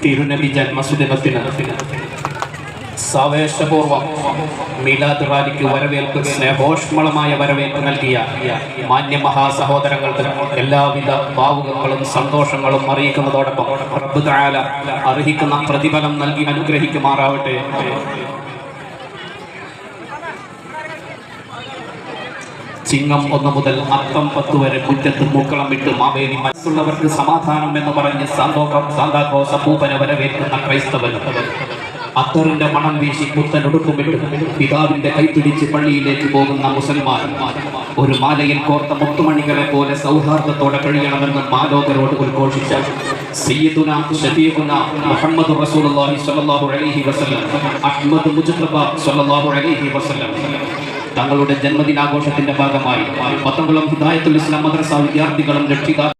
തിരുനബി ജന്മസുദിനത്തിന് സാവേശപൂർവം മീലാദ് റാലിക്ക് വരവേൽപ്പ്, സ്നേഹോഷ്മളമായ വരവേൽപ്പ് നൽകിയ മാന്യമഹാസഹോദരങ്ങൾക്ക് എല്ലാവിധ ഭാവുകങ്ങളും സന്തോഷങ്ങളും അറിയിക്കുന്നതോടൊപ്പം റബ്ബ് തആല അർഹിക്കുന്ന പ്രതിഫലം നൽകി അനുഗ്രഹിക്കുമാറാവട്ടെ. ചിങ്ങം 1 മുതൽ അത്തം 10 വരെ മുറ്റത്ത് പൂക്കളം വിട്ട് മാവേലി മനസ്സുള്ളവർക്ക് സമാധാനം എന്ന് പറഞ്ഞ് സാന്താക്ലോസ് അപ്പൂപ്പനെ വരവേൽക്കുന്ന ക്രൈസ്തവൻ, അത്തറിന്റെ മണം വീശി പുത്തൻ ഉടുക്കുമിട്ട് പിതാവിന്റെ കൈപിടിച്ച് പള്ളിയിലേക്ക് പോകുന്ന മുസൽമാൻ, ഒരു മാലയിൽ കോർത്ത മുത്തുമണികളെ പോലെ സൗഹാർദ്ദത്തോടെ കഴിയണമെന്ന് മാലോകരോട് ഉദ്ഘോഷിച്ച സയ്യിദുനാ ഷഫീഖുനാ മുഹമ്മദ് റസൂലുള്ളാഹി സ്വല്ലല്ലാഹു അലൈഹി വസല്ലം, അഹ്മദ് മുജ്തബ സ്വല്ലല്ലാഹു അലൈഹി വസല്ലം തങ്ങളുടെ ജന്മദിനാഘോഷത്തിന്റെ ഭാഗമായി പത്തംകുളം ഹിദായത്തുൽ ഇസ്ലാം മദ്രസ വിദ്യാർത്ഥികളും രക്ഷിതാക്കളും